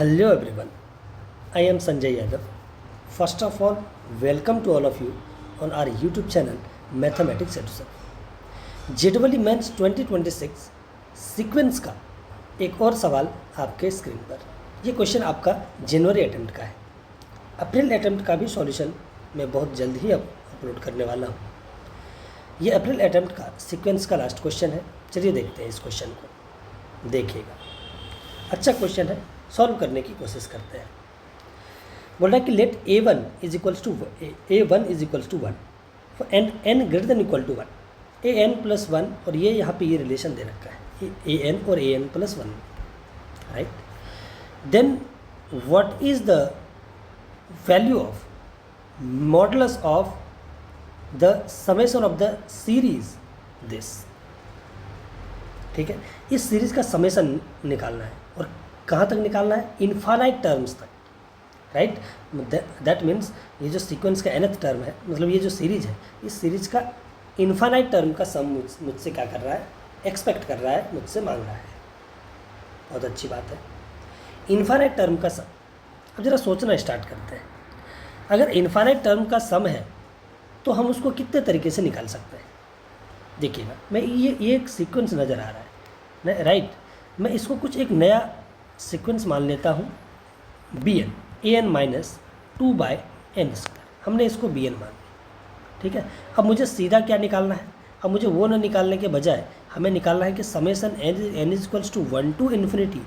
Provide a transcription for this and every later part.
Hello everyone, I am Sanjay Yadav. First of all, welcome to all of you on our YouTube channel Mathematics Education. JEE mains 2026 sequence का एक और सवाल आपके screen पर। ये question आपका जनवरी attempt का है। अप्रैल अटेम्प्ट का भी सॉल्यूशन मैं बहुत जल्द ही अपलोड करने वाला हूँ। ये अप्रैल अटेम्प्ट का सीक्वेंस का लास्ट क्वेश्चन है। चलिए देखते हैं इस क्वेश्चन को, देखिएगा। अच्छा क्वेश्चन है, सॉल्व करने की कोशिश करते हैं। बोल रहा है कि let a1 is equals to one and n greater than equal to 1, an plus 1, और ये यहाँ पे ये रिलेशन दे रखा है an और an plus 1, right. Then what is the value of modulus of the summation of the series this. ठीक है, इस सीरीज का समेशन निकालना है और कहाँ तक निकालना है? इनफाइनाइट टर्म्स तक, राइट। दैट मीन्स ये जो सीक्वेंस का nth टर्म है, मतलब ये जो सीरीज है, इस सीरीज का इनफाइनाइट टर्म का सम मुझसे क्या कर रहा है? एक्सपेक्ट कर रहा है, मुझसे मांग रहा है। बहुत अच्छी बात है, इनफाइनाइट टर्म का सम। अब जरा सोचना स्टार्ट करते हैं। अगर इनफाइनाइट टर्म का सम है तो हम उसको कितने तरीके से निकाल सकते हैं? देखिएगा, मैं ये एक सीक्वेंस नज़र आ रहा है, राइट। मैं इसको कुछ एक नया सीक्वेंस मान लेता हूँ, an माइनस 2/n²। हमने इसको bn मान लिया, ठीक है। अब मुझे सीधा क्या निकालना है? अब मुझे वो ना निकालने के बजाय हमें निकालना है कि summation n equals to 1 to infinity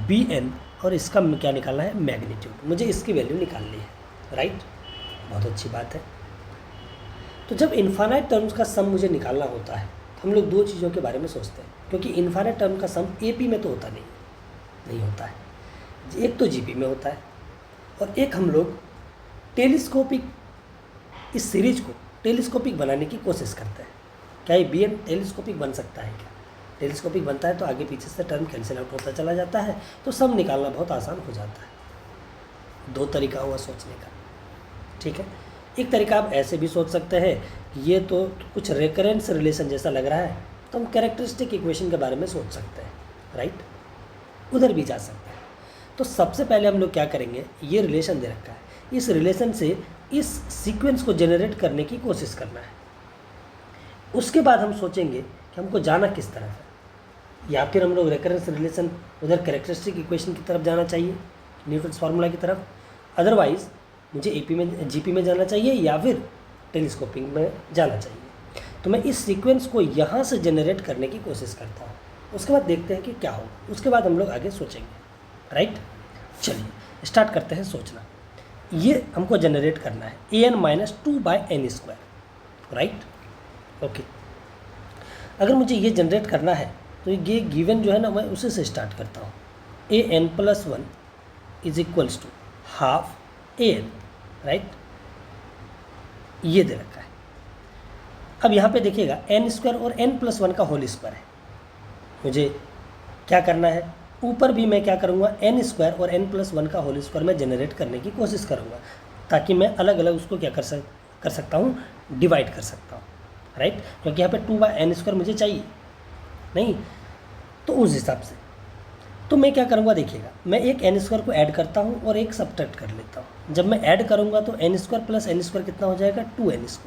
bn, और इसका क्या निकालना है? मैग्नीट्यूड। मुझे इसकी वैल्यू निकालनी है, राइट। बहुत अच्छी बात है। तो जब इनफाइनाइट टर्म्स का सम मुझे निकालना होता है तो हम लोग दो चीज़ों के बारे में सोचते हैं, क्योंकि इनफाइनाइट टर्म का सम AP में तो होता नहीं होता है। एक तो GP में होता है, और एक हम लोग टेलीस्कोपिक, इस सीरीज को टेलीस्कोपिक बनाने की कोशिश करते हैं। क्या ये bn टेलीस्कोपिक बन सकता है? क्या टेलीस्कोपिक बनता है तो आगे पीछे से टर्म कैंसिल आउट होता चला जाता है, तो सम निकालना बहुत आसान हो जाता है। दो तरीका हुआ सोचने का, ठीक है। एक तरीका आप ऐसे भी सोच सकते हैं, ये तो कुछ रेकरेंस रिलेशन जैसा लग रहा है, तो हम कैरेक्टरिस्टिक इक्वेशन के बारे में सोच सकते हैं, राइट। उधर भी जा सकते हैं। तो सबसे पहले हम लोग क्या करेंगे, ये रिलेशन दे रखा है, इस रिलेशन से इस सीक्वेंस को जनरेट करने की कोशिश करना है। उसके बाद हम सोचेंगे कि हमको जाना किस तरफ है, या फिर हम लोग रेकरेंस रिलेशन उधर कैरेक्टरिस्टिक इक्वेशन की तरफ जाना चाहिए, न्यूटन्स फार्मूला की तरफ। अदरवाइज़ मुझे AP में GP में जाना चाहिए या फिर टेलीस्कोपिक में जाना चाहिए। तो मैं इस सीक्वेंस को यहाँ से जनरेट करने की कोशिश करता हूँ, उसके बाद देखते हैं कि क्या होगा। उसके बाद हम लोग आगे सोचेंगे, राइट। चलिए स्टार्ट करते हैं सोचना। ये हमको जनरेट करना है an minus 2/n², right. Okay, अगर मुझे ये जनरेट करना है तो ये गिवन जो है ना, मैं उसी से स्टार्ट करता हूँ। an plus 1 is equals to half an, right. ये दे रखा है। अब यहाँ पे देखिएगा n² और n प्लस 1 का होल स्क्वायर है। मुझे क्या करना है? ऊपर भी मैं क्या करूँगा? n² और n प्लस 1 का होल स्क्वायर मैं जनरेट करने की कोशिश करूँगा, ताकि मैं अलग अलग उसको क्या कर सकता हूँ? डिवाइड कर सकता हूँ, राइट। क्योंकि यहाँ पे 2/n² मुझे चाहिए नहीं, तो उस हिसाब से तो मैं क्या करूँगा? देखिएगा, मैं एक n² को ऐड करता हूँ और एक सब्ट्रैक्ट कर लेता हूँ। जब मैं ऐड करूँगा तो n² प्लस n² कितना हो जाएगा? 2n²,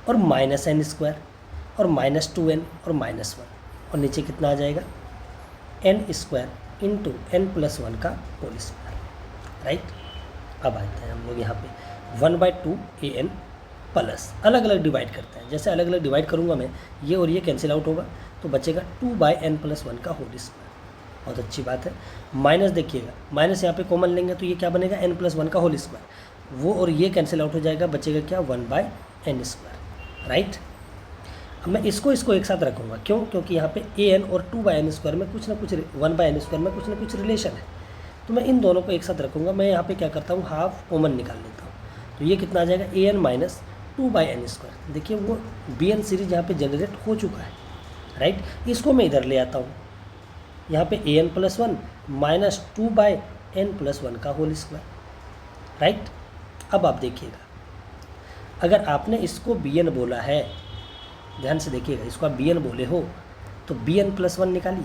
और माइनस n² और माइनस 2n और माइनस 1, और नीचे कितना आ जाएगा? n² इंटू n प्लस 1 का होल स्क्वायर, राइट। अब आते हैं हम लोग यहाँ पे 1/2 an प्लस, अलग अलग डिवाइड करते हैं। जैसे अलग अलग डिवाइड करूँगा मैं, ये और ये कैंसिल आउट होगा, तो बचेगा 2/n प्लस 1 का होल स्क्वायर। बहुत अच्छी बात है। माइनस देखिएगा, माइनस यहाँ पे कॉमन लेंगे तो ये क्या बनेगा? n प्लस 1 का होल स्क्वायर। वो और ये कैंसिल आउट हो जाएगा, बचेगा क्या? 1/n², right. अब मैं इसको एक साथ रखूँगा, क्यों? क्योंकि यहाँ पे an और 2/n² में कुछ ना कुछ 1/n² में कुछ ना कुछ रिलेशन है, तो मैं इन दोनों को एक साथ रखूँगा। मैं यहाँ पे क्या करता हूँ? हाफ कॉमन निकाल लेता हूँ, तो ये कितना आ जाएगा? an minus 2/n²। देखिए वो bn सीरीज यहाँ पे जनरेट हो चुका है, राइट। इसको मैं इधर ले आता हूँ, यहाँ पे an plus 1 minus 2/n plus 1 का होल स्क्वायर, राइट। अब आप देखिएगा, अगर आपने इसको bn बोला है, ध्यान से देखिएगा, इसको आप bn बोले हो तो bn प्लस 1 निकालिए,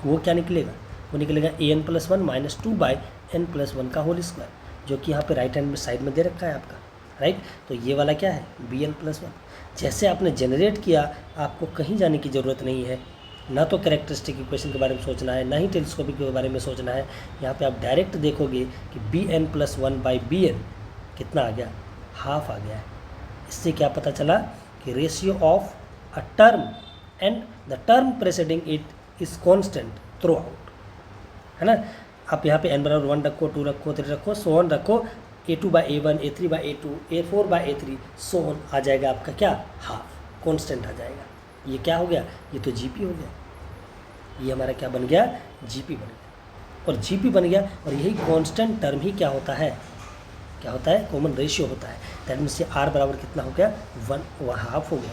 वो क्या निकलेगा? वो निकलेगा an+1 माइनस 2/n+1 का होल स्क्वायर, जो कि यहाँ पे राइट हैंड में साइड में दे रखा है आपका, राइट। तो ये वाला क्या है, bn+1। जैसे आपने जनरेट किया, आपको कहीं जाने की ज़रूरत नहीं है, ना तो कैरेक्टरिस्टिक इक्वेशन के बारे में सोचना है, ना ही टेलीस्कोपिक के बारे में सोचना है। यहाँ पे आप डायरेक्ट देखोगे कि bn+1/bn कितना आ गया, हाफ आ गया है। इससे क्या पता चला कि ratio of a term and the term presiding it is constant through out, है ना। आप यहाँ पे n=1 रखो, 2 रखो, 3 रखो, सो ऑन रखो, a2/a1, a3/a2, a4/a3 so on आ जाएगा आपका क्या, हाफ, कॉन्स्टेंट आ जाएगा। ये क्या हो गया, ये तो जीपी हो गया, ये हमारा क्या बन गया, जीपी बन गया। और जीपी बन गया, और यही कांस्टेंट टर्म ही क्या होता है, क्या होता है, कॉमन रेशियो होता है। दैट मीन्स ये आर बराबर कितना हो गया, 1, वह हाफ हो गया।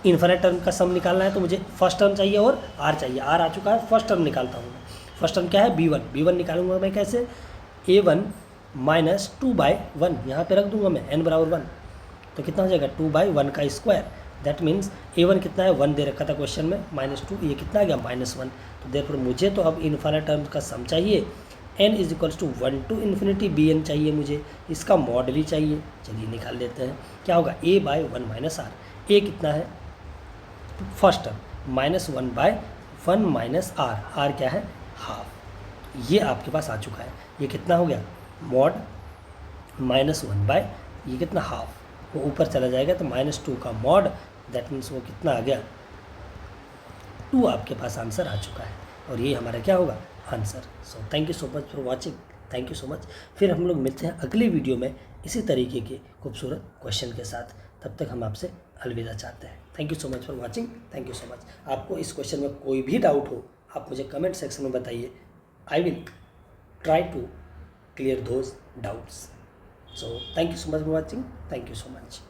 इन्फिनिट टर्म का सम निकालना है तो मुझे फर्स्ट टर्म चाहिए और आर चाहिए। आर आ चुका है, फर्स्ट टर्म निकालता हूँ मैं। फर्स्ट टर्म क्या है, b1 निकालूंगा मैं कैसे, a1 माइनस 2/1 यहाँ पे रख दूंगा मैं, n=1, तो कितना हो जाएगा 2/1 का स्क्वायर। दैट मीन्स a1 कितना है, 1 दे रखा था क्वेश्चन में, -2, ये कितना आ गया, -1। तो देयरफॉर मुझे तो अब इन्फिनिट टर्म का सम चाहिए, n = 1 to ∞ bn चाहिए मुझे, इसका मॉड भी चाहिए। चलिए निकाल लेते हैं, क्या होगा, a/1 माइनस आर। a कितना है, first term, -1/1 minus r, r क्या है, हाफ। ये आपके पास आ चुका है। ये कितना हो गया, मॉड -1/, ये कितना, हाफ, वो ऊपर चला जाएगा तो -2 का मॉड, दैट मीन्स वो कितना आ गया, 2 आपके पास आंसर आ चुका है। और ये हमारा क्या होगा, answer. So thank you so much for watching, thank you so much. फिर हम लोग मिलते हैं अगली वीडियो में इसी तरीके के खूबसूरत क्वेश्चन के साथ। तब तक हम आपसे अलविदा चाहते हैं। Thank you so much for watching, thank you so much. आपको इस क्वेश्चन में कोई भी डाउट हो, आप मुझे कमेंट सेक्शन में बताइए। I will try to clear those doubts. So thank you so much for watching, thank you so much.